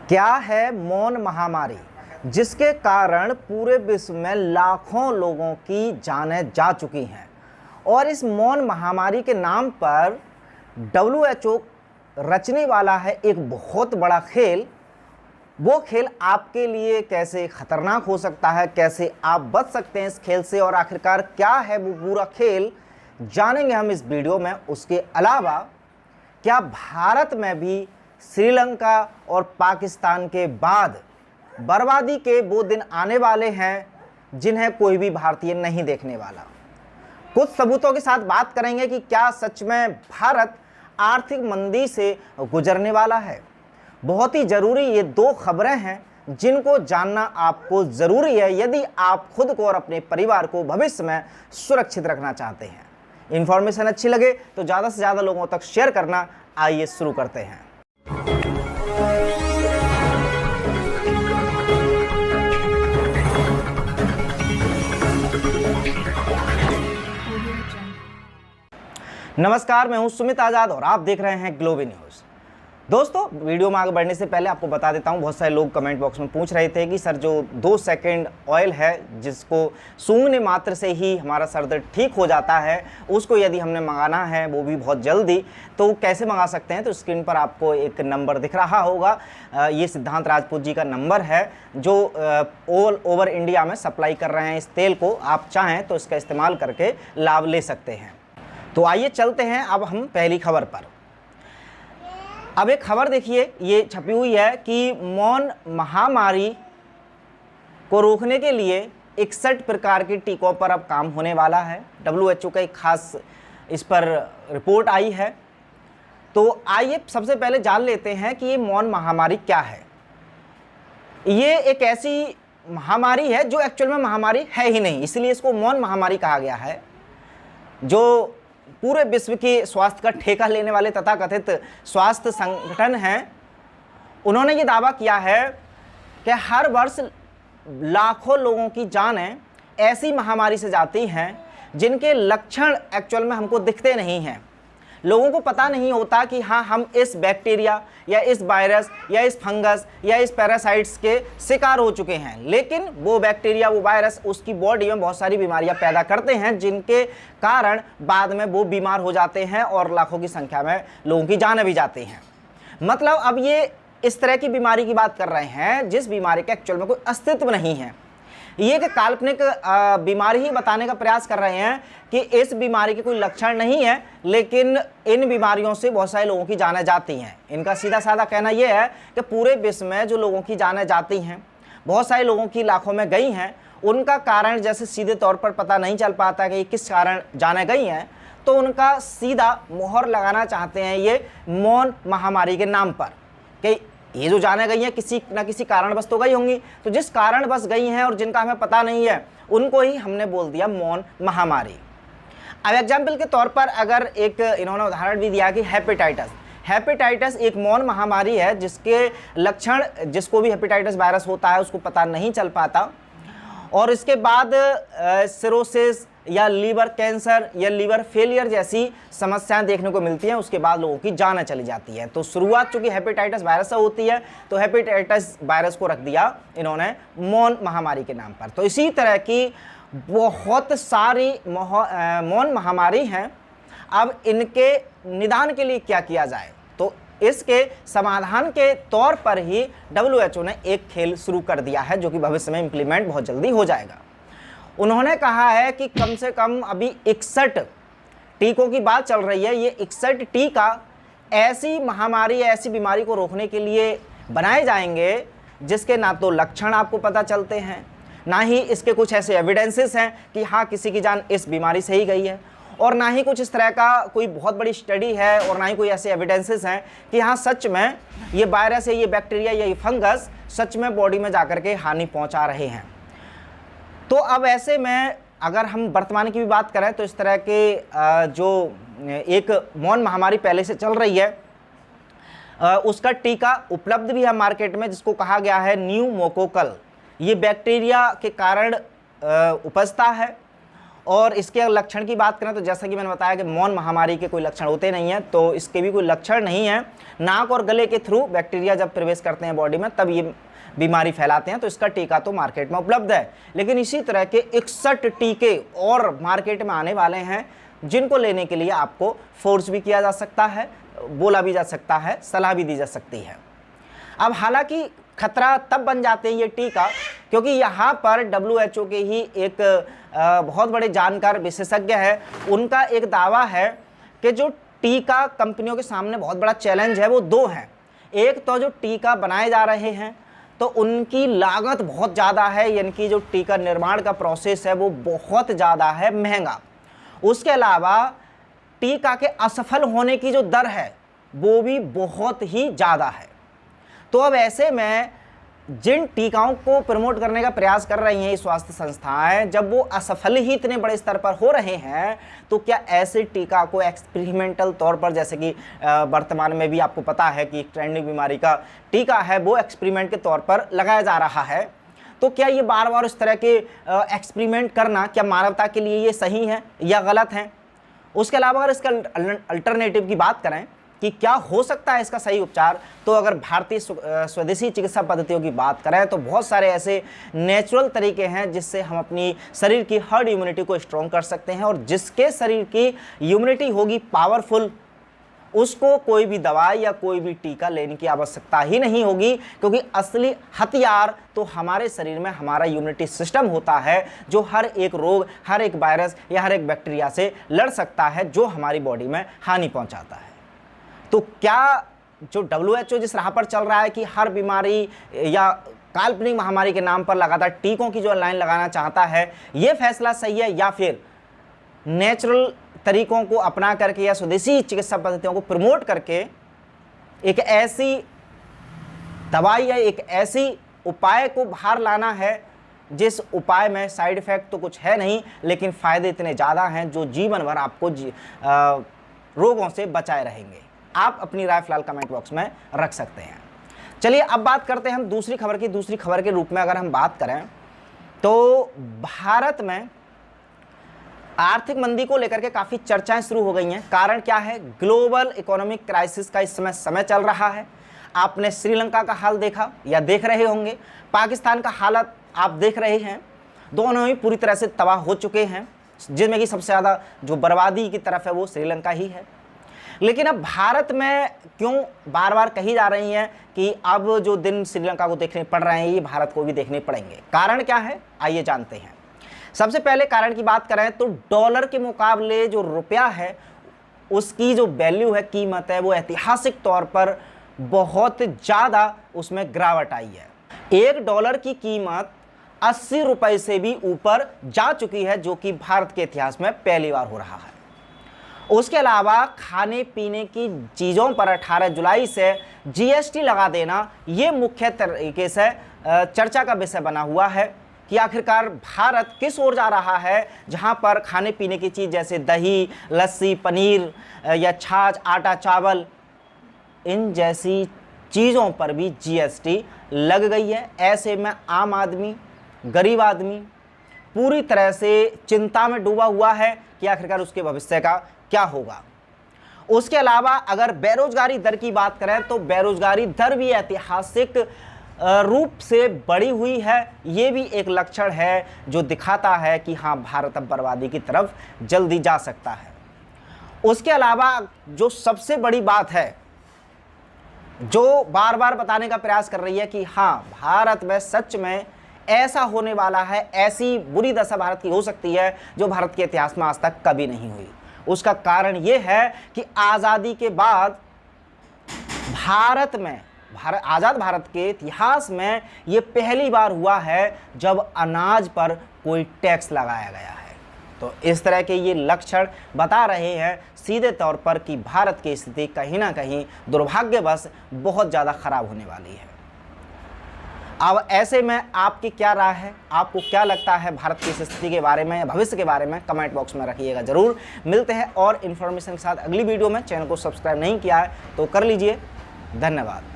क्या है मौन महामारी, जिसके कारण पूरे विश्व में लाखों लोगों की जानें जा चुकी हैं। और इस मौन महामारी के नाम पर WHO रचने वाला है एक बहुत बड़ा खेल। वो खेल आपके लिए कैसे खतरनाक हो सकता है, कैसे आप बच सकते हैं इस खेल से, और आखिरकार क्या है वो पूरा खेल, जानेंगे हम इस वीडियो में। उसके अलावा क्या भारत में भी श्रीलंका और पाकिस्तान के बाद बर्बादी के वो दिन आने वाले हैं जिन्हें कोई भी भारतीय नहीं देखने वाला। कुछ सबूतों के साथ बात करेंगे कि क्या सच में भारत आर्थिक मंदी से गुजरने वाला है। बहुत ही ज़रूरी ये दो खबरें हैं जिनको जानना आपको ज़रूरी है यदि आप खुद को और अपने परिवार को भविष्य में सुरक्षित रखना चाहते हैं। इन्फॉर्मेशन अच्छी लगे तो ज़्यादा से ज़्यादा लोगों तक शेयर करना। आइए शुरू करते हैं। नमस्कार, मैं हूं सुमित आजाद और आप देख रहे हैं ग्लोबी न्यूज़। दोस्तों, वीडियो में आगे बढ़ने से पहले आपको बता देता हूं, बहुत सारे लोग कमेंट बॉक्स में पूछ रहे थे कि सर जो 2 सेकंड ऑयल है जिसको सूंघने मात्र से ही हमारा सर दर्द ठीक हो जाता है, उसको यदि हमने मंगाना है वो भी बहुत जल्दी, तो कैसे मंगा सकते हैं। तो स्क्रीन पर आपको एक नंबर दिख रहा होगा, ये सिद्धांत राजपूत जी का नंबर है जो ऑल ओवर इंडिया में सप्लाई कर रहे हैं इस तेल को। आप चाहें तो इसका इस्तेमाल करके लाभ ले सकते हैं। तो आइए चलते हैं अब हम पहली खबर पर। अब एक खबर देखिए, ये छपी हुई है कि मौन महामारी को रोकने के लिए 61 प्रकार के टीकों पर अब काम होने वाला है। WHO का एक खास इस पर रिपोर्ट आई है। तो आइए सबसे पहले जान लेते हैं कि ये मौन महामारी क्या है। ये एक ऐसी महामारी है जो एक्चुअल में महामारी है ही नहीं, इसलिए इसको मौन महामारी कहा गया है। जो पूरे विश्व के स्वास्थ्य का ठेका लेने वाले तथाकथित स्वास्थ्य संगठन हैं, उन्होंने ये दावा किया है कि हर वर्ष लाखों लोगों की जानें ऐसी महामारी से जाती हैं जिनके लक्षण एक्चुअल में हमको दिखते नहीं हैं। लोगों को पता नहीं होता कि हाँ, हम इस बैक्टीरिया या इस वायरस या इस फंगस या इस पैरासाइट्स के शिकार हो चुके हैं, लेकिन वो बैक्टीरिया, वो वायरस उसकी बॉडी में बहुत सारी बीमारियां पैदा करते हैं जिनके कारण बाद में वो बीमार हो जाते हैं और लाखों की संख्या में लोगों की जानें भी जाती हैं। मतलब अब ये इस तरह की बीमारी की बात कर रहे हैं जिस बीमारी का एक्चुअल में कोई अस्तित्व नहीं है। ये एक काल्पनिक बीमारी ही बताने का प्रयास कर रहे हैं कि इस बीमारी के कोई लक्षण नहीं है, लेकिन इन बीमारियों से बहुत सारे लोगों की जानें जाती हैं। इनका सीधा साधा कहना यह है कि पूरे विश्व में जो लोगों की जानें जाती हैं, बहुत सारे लोगों की लाखों में गई हैं, उनका कारण जैसे सीधे तौर पर पता नहीं चल पाता कि किस कारण जानें गई हैं, तो उनका सीधा मोहर लगाना चाहते हैं ये मौन महामारी के नाम पर कि ये जो जाने गई हैं किसी न किसी कारणवश तो गई होंगी। तो जिस कारणवश गई हैं और जिनका हमें पता नहीं है, उनको ही हमने बोल दिया मौन महामारी। अब एग्जाम्पल के तौर पर अगर एक इन्होंने उदाहरण भी दिया कि हेपेटाइटिस एक मौन महामारी है जिसके लक्षण, जिसको भी हेपेटाइटिस वायरस होता है उसको पता नहीं चल पाता, और इसके बाद सिरोसिस या लीवर कैंसर या लीवर फेलियर जैसी समस्याएं देखने को मिलती हैं। उसके बाद लोगों की जान चली जाती है। तो शुरुआत चूंकि हेपेटाइटिस वायरस से होती है, तो हेपेटाइटिस वायरस को रख दिया इन्होंने मौन महामारी के नाम पर। तो इसी तरह की बहुत सारी मौन महामारी हैं। अब इनके निदान के लिए क्या किया जाए, तो इसके समाधान के तौर पर ही WHO ने एक खेल शुरू कर दिया है जो कि भविष्य में इम्प्लीमेंट बहुत जल्दी हो जाएगा। उन्होंने कहा है कि कम से कम अभी 61 टीकों की बात चल रही है। ये 61 टीका ऐसी महामारी, ऐसी बीमारी को रोकने के लिए बनाए जाएंगे जिसके ना तो लक्षण आपको पता चलते हैं, ना ही इसके कुछ ऐसे एविडेंसेस हैं कि हाँ किसी की जान इस बीमारी से ही गई है, और ना ही कुछ इस तरह का कोई बहुत बड़ी स्टडी है, और ना ही कोई ऐसे एविडेंसेस हैं कि हाँ सच में ये वायरस है, ये बैक्टीरिया या ये फंगस सच में बॉडी में जाकर के हानि पहुँचा रहे हैं। तो अब ऐसे में अगर हम वर्तमान की भी बात करें तो इस तरह के जो एक मौन महामारी पहले से चल रही है, उसका टीका उपलब्ध भी है मार्केट में, जिसको कहा गया है न्यूमोकोकल। ये बैक्टीरिया के कारण उपजता है और इसके अगर लक्षण की बात करें तो जैसा कि मैंने बताया कि मौन महामारी के कोई लक्षण होते नहीं हैं, तो इसके भी कोई लक्षण नहीं है। नाक और गले के थ्रू बैक्टीरिया जब प्रवेश करते हैं बॉडी में तब ये बीमारी फैलाते हैं, तो इसका टीका तो मार्केट में उपलब्ध है। लेकिन इसी तरह के 61 टीके और मार्केट में आने वाले हैं, जिनको लेने के लिए आपको फोर्स भी किया जा सकता है, बोला भी जा सकता है, सलाह भी दी जा सकती है। अब हालांकि खतरा तब बन जाते हैं ये टीका, क्योंकि यहाँ पर WHO के ही एक बहुत बड़े जानकार विशेषज्ञ है, उनका एक दावा है कि जो टीका कंपनियों के सामने बहुत बड़ा चैलेंज है वो दो हैं। एक तो जो टीका बनाए जा रहे हैं तो उनकी लागत बहुत ज़्यादा है, यानी कि जो टीका निर्माण का प्रोसेस है वो बहुत ज़्यादा है, महंगा। उसके अलावा टीका के असफल होने की जो दर है वो भी बहुत ही ज़्यादा है। तो अब ऐसे में जिन टीकाओं को प्रमोट करने का प्रयास कर रही हैं ये स्वास्थ्य संस्थाएं, जब वो असफल ही इतने बड़े स्तर पर हो रहे हैं, तो क्या ऐसे टीका को एक्सपेरिमेंटल तौर पर, जैसे कि वर्तमान में भी आपको पता है कि ट्रेंडिंग बीमारी का टीका है वो एक्सपेरिमेंट के तौर पर लगाया जा रहा है, तो क्या ये बार बार इस तरह के एक्सपेरिमेंट करना क्या मानवता के लिए ये सही है या गलत है? उसके अलावा अगर इसका अल्टरनेटिव की बात करें कि क्या हो सकता है इसका सही उपचार, तो अगर भारतीय स्वदेशी चिकित्सा पद्धतियों की बात करें तो बहुत सारे ऐसे नेचुरल तरीके हैं जिससे हम अपनी शरीर की हर्ड इम्यूनिटी को स्ट्रॉन्ग कर सकते हैं, और जिसके शरीर की इम्यूनिटी होगी पावरफुल, उसको कोई भी दवाई या कोई भी टीका लेने की आवश्यकता ही नहीं होगी, क्योंकि असली हथियार तो हमारे शरीर में हमारा इम्यूनिटी सिस्टम होता है, जो हर एक रोग, हर एक वायरस या हर एक बैक्टीरिया से लड़ सकता है, जो हमारी बॉडी में हानि पहुंचाता है। तो क्या जो WHO जिस राह पर चल रहा है कि हर बीमारी या काल्पनिक महामारी के नाम पर लगातार टीकों की जो लाइन लगाना चाहता है, ये फैसला सही है, या फिर नेचुरल तरीकों को अपना करके या स्वदेशी चिकित्सा पद्धतियों को प्रमोट करके एक ऐसी दवाई या एक ऐसी उपाय को बाहर लाना है जिस उपाय में साइड इफेक्ट तो कुछ है नहीं, लेकिन फ़ायदे इतने ज़्यादा हैं जो जीवन भर आपको रोगों से बचाए रहेंगे? आप अपनी राय फिलहाल कमेंट बॉक्स में रख सकते हैं। चलिए अब बात करते हैं हम दूसरी खबर की। दूसरी खबर के रूप में अगर हम बात करें तो भारत में आर्थिक मंदी को लेकर के काफ़ी चर्चाएं शुरू हो गई हैं। कारण क्या है? ग्लोबल इकोनॉमिक क्राइसिस का इस समय चल रहा है। आपने श्रीलंका का हाल देखा या देख रहे होंगे, पाकिस्तान का हालत आप देख रहे हैं, दोनों ही पूरी तरह से तबाह हो चुके हैं, जिनमें कि सबसे ज़्यादा जो बर्बादी की तरफ है वो श्रीलंका ही है। लेकिन अब भारत में क्यों बार बार कही जा रही हैं कि अब जो दिन श्रीलंका को देखने पड़ रहे हैं ये भारत को भी देखने पड़ेंगे? कारण क्या है, आइए जानते हैं। सबसे पहले कारण की बात करें तो डॉलर के मुकाबले जो रुपया है उसकी जो वैल्यू है, कीमत है, वो ऐतिहासिक तौर पर बहुत ज़्यादा उसमें गिरावट आई है। $1 की कीमत 80 रुपये से भी ऊपर जा चुकी है, जो कि भारत के इतिहास में पहली बार हो रहा है। उसके अलावा खाने पीने की चीज़ों पर 18 जुलाई से GST लगा देना, ये मुख्य तरीके से चर्चा का विषय बना हुआ है कि आखिरकार भारत किस ओर जा रहा है, जहां पर खाने पीने की चीज़ जैसे दही, लस्सी, पनीर या छाछ, आटा, चावल, इन जैसी चीज़ों पर भी GST लग गई है। ऐसे में आम आदमी, गरीब आदमी पूरी तरह से चिंता में डूबा हुआ है कि आखिरकार उसके भविष्य का क्या होगा। उसके अलावा अगर बेरोजगारी दर की बात करें तो बेरोजगारी दर भी ऐतिहासिक रूप से बढ़ी हुई है। ये भी एक लक्षण है जो दिखाता है कि हाँ, भारत अब बर्बादी की तरफ जल्दी जा सकता है। उसके अलावा जो सबसे बड़ी बात है, जो बार बार बताने का प्रयास कर रही है कि हाँ, भारत में सच में ऐसा होने वाला है, ऐसी बुरी दशा भारत की हो सकती है जो भारत के इतिहास में आज तक कभी नहीं हुई। उसका कारण ये है कि आज़ादी के बाद भारत में, आज़ाद भारत के इतिहास में ये पहली बार हुआ है जब अनाज पर कोई टैक्स लगाया गया है। तो इस तरह के ये लक्षण बता रहे हैं सीधे तौर पर कि भारत की स्थिति कहीं ना कहीं दुर्भाग्यवश बहुत ज़्यादा खराब होने वाली है। अब ऐसे में आपकी क्या राय है? आपको क्या लगता है भारत की स्थिति के बारे में, भविष्य के बारे में? कमेंट बॉक्स में रखिएगा ज़रूर। मिलते हैं और इन्फॉर्मेशन के साथ अगली वीडियो में। चैनल को सब्सक्राइब नहीं किया है तो कर लीजिए। धन्यवाद।